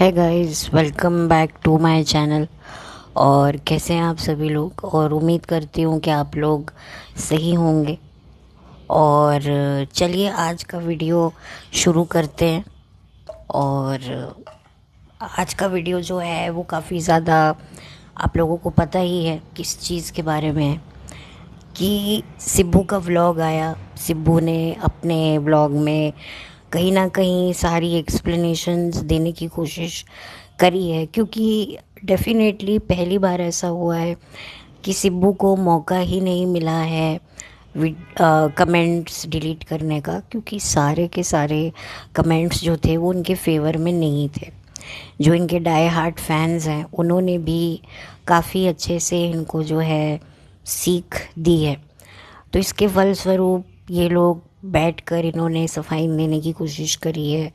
है guys, welcome back to my channel. और कैसे हैं आप सभी लोग। और उम्मीद करती हूँ कि आप लोग सही होंगे। और चलिए आज का वीडियो शुरू करते हैं। और आज का वीडियो जो है वो काफ़ी ज़्यादा आप लोगों को पता ही है किस चीज़ के बारे में है कि सिब्बू का व्लॉग आया। सिब्बू ने अपने व्लॉग में कहीं ना कहीं सारी एक्सप्लेनेशंस देने की कोशिश करी है, क्योंकि डेफिनेटली पहली बार ऐसा हुआ है कि सिब्बू को मौका ही नहीं मिला है कमेंट्स डिलीट करने का, क्योंकि सारे के सारे कमेंट्स जो थे वो उनके फेवर में नहीं थे। जो इनके डाई हार्ट फैंस हैं उन्होंने भी काफ़ी अच्छे से इनको जो है सीख दी है। तो इसके फलस्वरूप ये लोग बैठकर इन्होंने सफाई देने की कोशिश करी है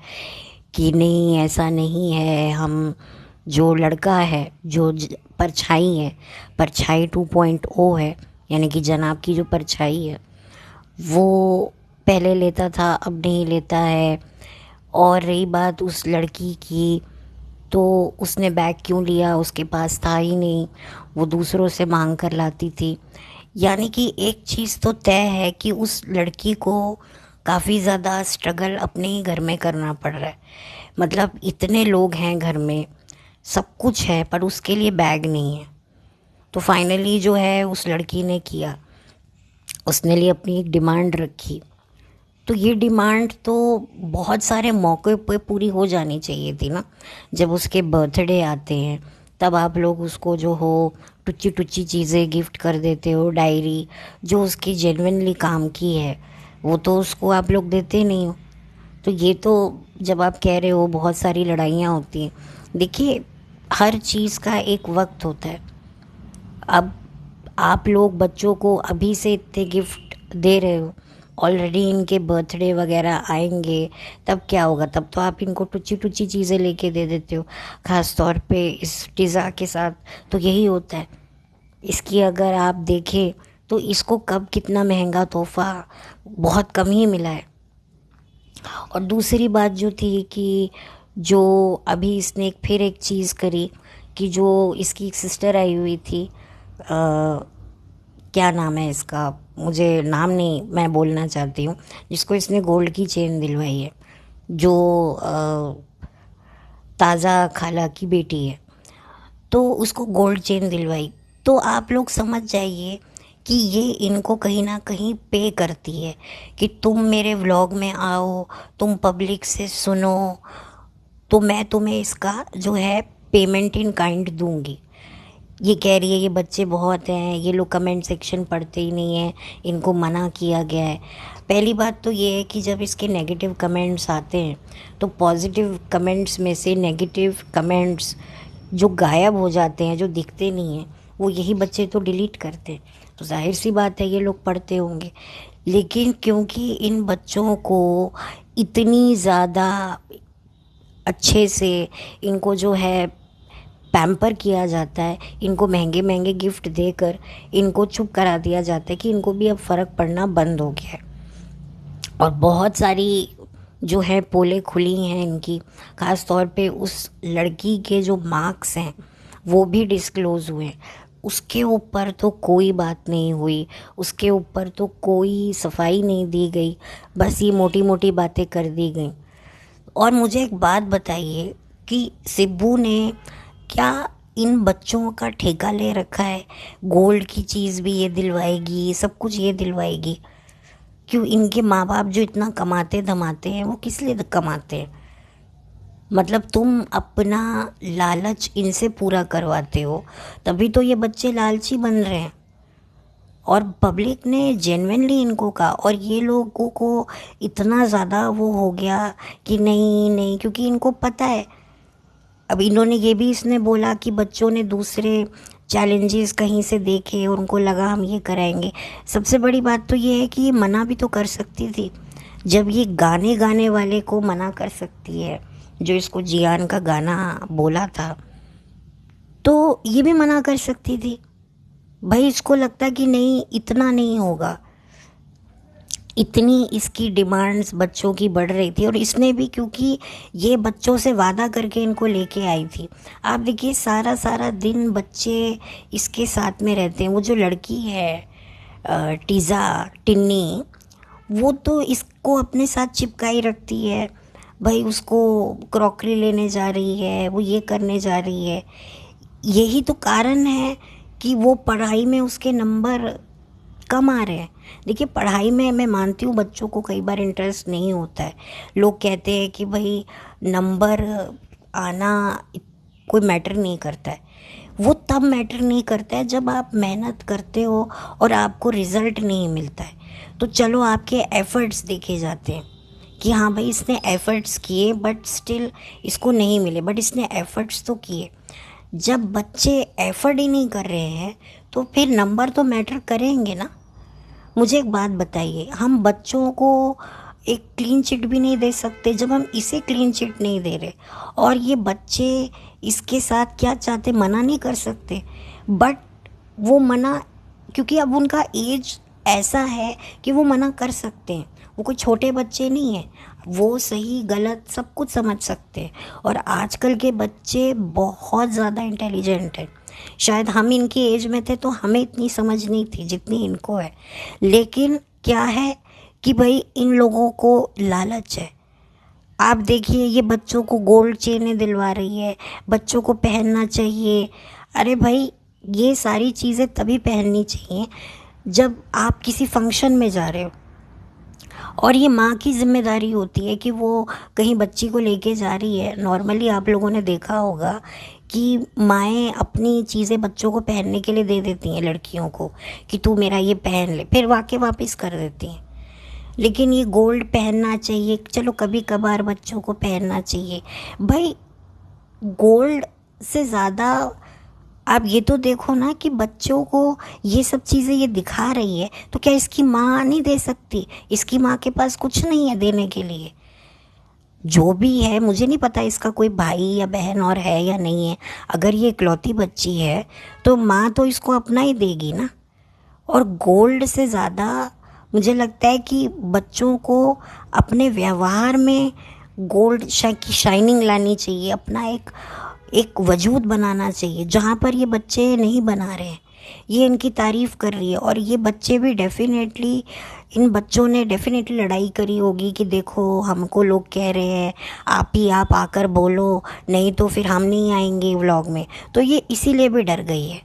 कि नहीं, ऐसा नहीं है। हम जो लड़का है, जो परछाई है, परछाई 2.0 है, यानी कि जनाब की जो परछाई है वो पहले लेता था, अब नहीं लेता है। और रही बात उस लड़की की, तो उसने बैग क्यों लिया, उसके पास था ही नहीं, वो दूसरों से मांग कर लाती थी। यानी कि एक चीज़ तो तय है कि उस लड़की को काफ़ी ज़्यादा स्ट्रगल अपने ही घर में करना पड़ रहा है। मतलब इतने लोग हैं घर में, सब कुछ है, पर उसके लिए बैग नहीं है। तो फाइनली जो है उस लड़की ने किया, उसने लिए अपनी एक डिमांड रखी। तो ये डिमांड तो बहुत सारे मौके पे पूरी हो जानी चाहिए थी ना। जब उसके बर्थडे आते हैं तब आप लोग उसको जो हो टुच्ची टुच्ची चीज़ें गिफ्ट कर देते हो, डायरी जो उसकी जेन्युइनली काम की है वो तो उसको आप लोग देते नहीं हो। तो ये तो जब आप कह रहे हो बहुत सारी लड़ाइयाँ होती हैं, देखिए हर चीज़ का एक वक्त होता है। अब आप लोग बच्चों को अभी से इतने गिफ्ट दे रहे हो, ऑलरेडी इनके बर्थडे वगैरह आएंगे तब क्या होगा, तब तो आप इनको टुच्ची टुच्ची चीज़ें लेके दे देते हो। ख़ास तौर पे इस टीज़ा के साथ तो यही होता है। इसकी अगर आप देखें तो इसको कब कितना महंगा तोहफ़ा बहुत कम ही मिला है। और दूसरी बात जो थी कि जो अभी इसने फिर एक चीज़ करी कि जो इसकी एक सिस्टर आई हुई थी, क्या नाम है इसका, मुझे नाम नहीं मैं बोलना चाहती हूँ, जिसको इसने गोल्ड की चेन दिलवाई है, जो ताज़ा खाला की बेटी है, तो उसको गोल्ड चेन दिलवाई। तो आप लोग समझ जाइए कि ये इनको कहीं ना कहीं पे करती है कि तुम मेरे व्लॉग में आओ, तुम पब्लिक से सुनो, तो मैं तुम्हें इसका जो है पेमेंट इन काइंड दूंगी। ये कह रही है ये बच्चे बहुत हैं, ये लोग कमेंट सेक्शन पढ़ते ही नहीं हैं, इनको मना किया गया है। पहली बात तो ये है कि जब इसके नेगेटिव कमेंट्स आते हैं तो पॉजिटिव कमेंट्स में से नेगेटिव कमेंट्स जो गायब हो जाते हैं, जो दिखते नहीं हैं, वो यही बच्चे तो डिलीट करते हैं। तो जाहिर सी बात है ये लोग पढ़ते होंगे। लेकिन क्योंकि इन बच्चों को इतनी ज़्यादा अच्छे से इनको जो है पैम्पर किया जाता है, इनको महंगे महंगे गिफ्ट देकर इनको चुप करा दिया जाता है कि इनको भी अब फ़र्क पड़ना बंद हो गया है। और बहुत सारी जो है पोलें खुली हैं इनकी। ख़ास तौर पे उस लड़की के जो मार्क्स हैं वो भी डिस्क्लोज़ हुए हैं। उसके ऊपर तो कोई बात नहीं हुई, उसके ऊपर तो कोई सफाई नहीं दी गई, बस ये मोटी मोटी बातें कर दी गई। और मुझे एक बात बताइए कि सिब्बू ने क्या इन बच्चों का ठेका ले रखा है? गोल्ड की चीज़ भी ये दिलवाएगी, सब कुछ ये दिलवाएगी। क्यों? इनके माँ बाप जो इतना कमाते धमाते हैं वो किस लिए कमाते हैं? मतलब तुम अपना लालच इनसे पूरा करवाते हो, तभी तो ये बच्चे लालची बन रहे हैं। और पब्लिक ने जेन्युइनली इनको कहा, और ये लोगों को इतना ज़्यादा वो हो गया कि नहीं नहीं, क्योंकि इनको पता है। अब इन्होंने ये भी इसने बोला कि बच्चों ने दूसरे चैलेंजेस कहीं से देखे और उनको लगा हम ये कराएंगे। सबसे बड़ी बात तो ये है कि ये मना भी तो कर सकती थी। जब ये गाने गाने वाले को मना कर सकती है, जो इसको जियान का गाना बोला था, तो ये भी मना कर सकती थी। भाई इसको लगता कि नहीं, इतना नहीं होगा, इतनी इसकी डिमांड्स बच्चों की बढ़ रही थी, और इसने भी, क्योंकि ये बच्चों से वादा करके इनको लेके आई थी। आप देखिए सारा सारा दिन बच्चे इसके साथ में रहते हैं। वो जो लड़की है टीज़ा, टिन्नी, वो तो इसको अपने साथ चिपकाई रखती है। भाई उसको क्रॉकरी लेने जा रही है, वो ये करने जा रही है। यही तो कारण है कि वो पढ़ाई में उसके नंबर कम आ रहे हैं। देखिए पढ़ाई में मैं मानती हूँ बच्चों को कई बार इंटरेस्ट नहीं होता है। लोग कहते हैं कि भाई नंबर आना कोई मैटर नहीं करता है। वो तब मैटर नहीं करता है जब आप मेहनत करते हो और आपको रिज़ल्ट नहीं मिलता है। तो चलो आपके एफ़र्ट्स देखे जाते हैं कि हाँ भाई इसने एफ़र्ट्स किए बट स्टिल इसको नहीं मिले, बट इसने एफ़र्ट्स तो किए। जब बच्चे एफ़र्ट ही नहीं कर रहे हैं तो फिर नंबर तो मैटर करेंगे ना। मुझे एक बात बताइए, हम बच्चों को एक क्लीन चिट भी नहीं दे सकते जब हम इसे क्लीन चिट नहीं दे रहे, और ये बच्चे इसके साथ क्या चाहते मना नहीं कर सकते। बट वो मना, क्योंकि अब उनका एज ऐसा है कि वो मना कर सकते हैं। वो कोई छोटे बच्चे नहीं हैं, वो सही गलत सब कुछ समझ सकते हैं। और आजकल के बच्चे बहुत ज़्यादा इंटेलिजेंट हैं। शायद हम इनकी एज में थे तो हमें इतनी समझ नहीं थी जितनी इनको है। लेकिन क्या है कि भाई इन लोगों को लालच है। आप देखिए ये बच्चों को गोल्ड चेनें दिलवा रही है, बच्चों को पहनना चाहिए। अरे भाई ये सारी चीज़ें तभी पहननी चाहिए जब आप किसी फंक्शन में जा रहे हो, और ये माँ की जिम्मेदारी होती है कि वो कहीं बच्ची को लेके जा रही है। नॉर्मली आप लोगों ने देखा होगा कि माएँ अपनी चीज़ें बच्चों को पहनने के लिए दे देती हैं लड़कियों को कि तू मेरा ये पहन ले, फिर वाके वापस कर देती हैं। लेकिन ये गोल्ड पहनना चाहिए, चलो कभी कभार बच्चों को पहनना चाहिए। भाई गोल्ड से ज़्यादा आप ये तो देखो ना कि बच्चों को ये सब चीज़ें ये दिखा रही है, तो क्या इसकी माँ नहीं दे सकती? इसकी माँ के पास कुछ नहीं है देने के लिए। जो भी है, मुझे नहीं पता इसका कोई भाई या बहन और है या नहीं है। अगर ये इकलौती बच्ची है तो माँ तो इसको अपना ही देगी ना। और गोल्ड से ज़्यादा मुझे लगता है कि बच्चों को अपने व्यवहार में गोल्ड की शाइनिंग लानी चाहिए। अपना एक वजूद बनाना चाहिए जहाँ पर ये बच्चे नहीं बना रहे हैं। ये इनकी तारीफ़ कर रही है, और ये बच्चे भी डेफिनेटली, इन बच्चों ने डेफिनेटली लड़ाई करी होगी कि देखो हमको लोग कह रहे हैं, आप आकर बोलो, नहीं तो फिर हम नहीं आएंगे व्लॉग में। तो ये इसीलिए भी डर गई है।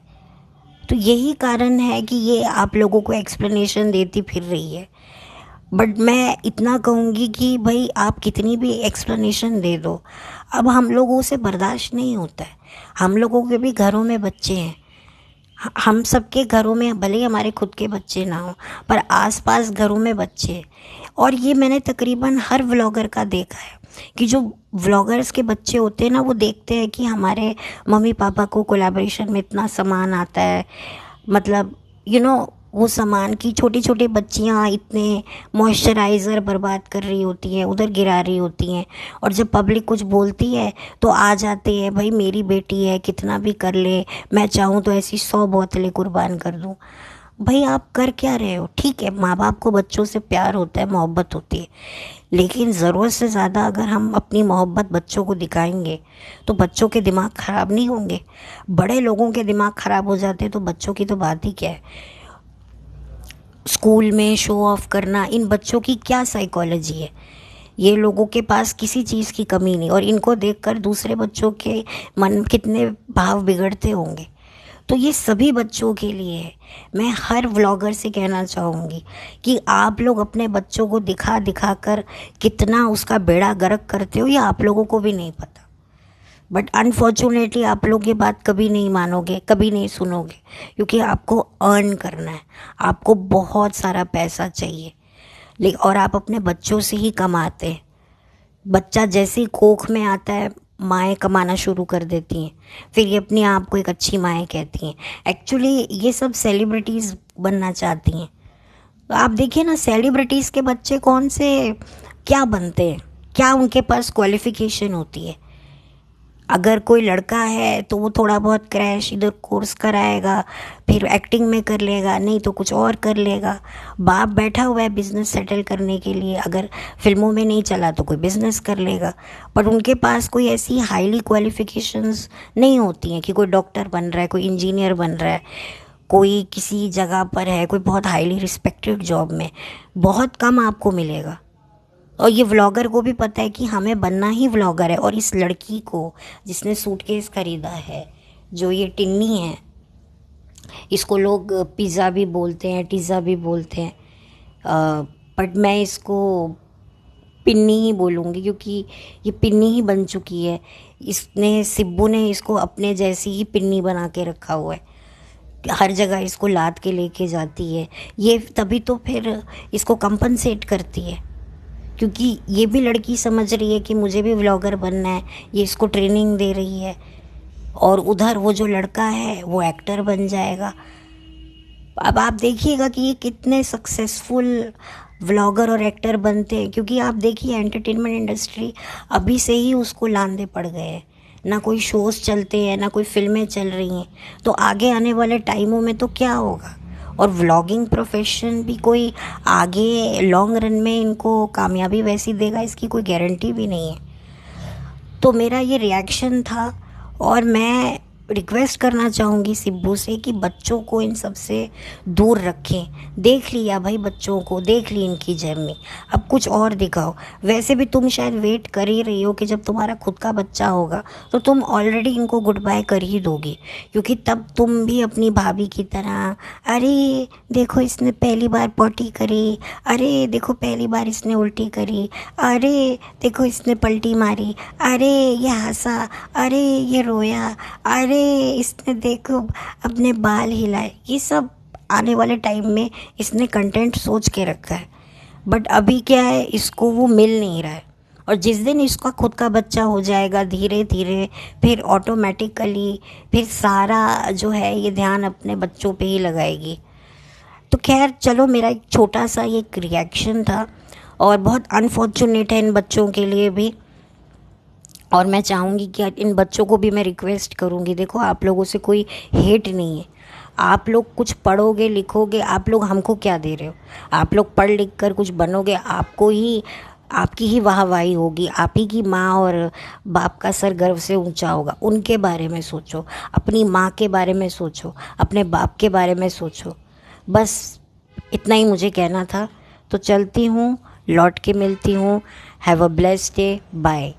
तो यही कारण है कि ये आप लोगों को एक्सप्लेनेशन देती फिर रही है। बट मैं इतना कहूँगी कि भाई आप कितनी भी एक्सप्लेनेशन दे दो, अब हम लोगों से बर्दाश्त नहीं होता है। हम लोगों के भी घरों में बच्चे हैं। हम सबके घरों में, भले ही हमारे खुद के बच्चे ना हो, पर आसपास घरों में बच्चे हैं। और ये मैंने तकरीबन हर व्लॉगर का देखा है कि जो व्लॉगर्स के बच्चे होते हैं ना, वो देखते हैं कि हमारे मम्मी पापा को कोलैबोरेशन में इतना सामान आता है, मतलब वो सामान की छोटी छोटी बच्चियाँ इतने मॉइस्चराइज़र बर्बाद कर रही होती हैं, उधर गिरा रही होती हैं, और जब पब्लिक कुछ बोलती है तो आ जाते हैं, भाई मेरी बेटी है कितना भी कर ले, मैं चाहूँ तो ऐसी 100 बोतलें कुर्बान कर दूँ। भाई आप कर क्या रहे हो? ठीक है, माँ बाप को बच्चों से प्यार होता है, मोहब्बत होती है, लेकिन ज़रूरत से ज़्यादा अगर हम अपनी मोहब्बत बच्चों को दिखाएंगे तो बच्चों के दिमाग ख़राब नहीं होंगे? बड़े लोगों के दिमाग ख़राब हो जाते तो बच्चों की तो बात ही क्या है। स्कूल में शो ऑफ करना, इन बच्चों की क्या साइकोलॉजी है? ये लोगों के पास किसी चीज़ की कमी नहीं, और इनको देखकर दूसरे बच्चों के मन कितने भाव बिगड़ते होंगे। तो ये सभी बच्चों के लिए है। मैं हर व्लॉगर से कहना चाहूँगी कि आप लोग अपने बच्चों को दिखा दिखा कर कितना उसका बेड़ा गर्क करते हो, ये आप लोगों को भी नहीं पता। बट अनफॉर्चुनेटली आप लोग ये बात कभी नहीं मानोगे, कभी नहीं सुनोगे, क्योंकि आपको अर्न करना है, आपको बहुत सारा पैसा चाहिए। लेकिन और आप अपने बच्चों से ही कमाते हैं। बच्चा जैसे ही कोख में आता है, माएँ कमाना शुरू कर देती हैं, फिर ये अपने आप को एक अच्छी माएँ कहती हैं। एक्चुअली ये सब सेलिब्रिटीज़ बनना चाहती हैं। तो आप देखिए ना, सेलिब्रिटीज़ के बच्चे कौन से क्या बनते हैं, क्या उनके पास क्वालिफ़िकेशन होती है? अगर कोई लड़का है तो वो थोड़ा बहुत क्रैश इधर कोर्स कराएगा, फिर एक्टिंग में कर लेगा, नहीं तो कुछ और कर लेगा। बाप बैठा हुआ है बिजनेस सेटल करने के लिए, अगर फिल्मों में नहीं चला तो कोई बिजनेस कर लेगा। पर उनके पास कोई ऐसी हाईली क्वालिफिकेशंस नहीं होती हैं कि कोई डॉक्टर बन रहा है, कोई इंजीनियर बन रहा है, कोई किसी जगह पर है, कोई बहुत हाईली रिस्पेक्टेड जॉब में। बहुत कम आपको मिलेगा। और ये व्लॉगर को भी पता है कि हमें बनना ही व्लॉगर है। और इस लड़की को जिसने सूटकेस खरीदा है, जो ये टिन्नी है, इसको लोग पिज़्ज़ा भी बोलते हैं, टीज़ा भी बोलते हैं, बट मैं इसको पिन्नी ही बोलूँगी, क्योंकि ये पिन्नी ही बन चुकी है। इसने सिब्बू ने इसको अपने जैसी ही पिन्नी बना के रखा हुआ है, हर जगह इसको लाद के लेके जाती है। ये तभी तो फिर इसको कंपनसेट करती है, क्योंकि ये भी लड़की समझ रही है कि मुझे भी व्लॉगर बनना है, ये इसको ट्रेनिंग दे रही है। और उधर वो जो लड़का है वो एक्टर बन जाएगा। अब आप देखिएगा कि ये कितने सक्सेसफुल व्लॉगर और एक्टर बनते हैं, क्योंकि आप देखिए एंटरटेनमेंट इंडस्ट्री अभी से ही उसको लांदे पड़ गए हैं। ना कोई शोज़ चलते हैं, ना कोई फिल्में चल रही हैं, तो आगे आने वाले टाइमों में तो क्या होगा। और व्लॉगिंग प्रोफेशन भी कोई आगे लॉन्ग रन में इनको कामयाबी वैसी देगा, इसकी कोई गारंटी भी नहीं है। तो मेरा ये रिएक्शन था, और मैं रिक्वेस्ट करना चाहूँगी सिब्बू से कि बच्चों को इन सब से दूर रखें। देख लिया भाई, बच्चों को देख ली इनकी जर्नी, अब कुछ और दिखाओ। वैसे भी तुम शायद वेट कर ही रही हो कि जब तुम्हारा खुद का बच्चा होगा तो तुम ऑलरेडी इनको गुड बाय कर ही दोगी, क्योंकि तब तुम भी अपनी भाभी की तरह, अरे देखो इसने पहली बार पॉटी करी, अरे देखो पहली बार इसने उल्टी करी, अरे देखो इसने पलटी मारी, अरे ये हंसा, अरे ये रोया, अरे इसने देखो अपने बाल हिलाए। ये सब आने वाले टाइम में इसने कंटेंट सोच के रखा है, बट अभी क्या है, इसको वो मिल नहीं रहा है। और जिस दिन इसका खुद का बच्चा हो जाएगा धीरे धीरे, फिर ऑटोमेटिकली फिर सारा जो है ये ध्यान अपने बच्चों पे ही लगाएगी। तो खैर चलो, मेरा एक छोटा सा ये रिएक्शन था, और बहुत अनफॉर्चुनेट है इन बच्चों के लिए भी। और मैं चाहूँगी कि इन बच्चों को भी मैं रिक्वेस्ट करूँगी, देखो आप लोगों से कोई हेट नहीं है, आप लोग कुछ पढ़ोगे लिखोगे, आप लोग हमको क्या दे रहे हो। आप लोग पढ़ लिख कर कुछ बनोगे, आपको ही, आपकी ही वाहवाही होगी, आप ही की माँ और बाप का सर गर्व से ऊंचा होगा। उनके बारे में सोचो, अपनी माँ के बारे में सोचो, अपने बाप के बारे में सोचो। बस इतना ही मुझे कहना था। तो चलती हूँ, लौट के मिलती हूँ। Have a blessed day, bye.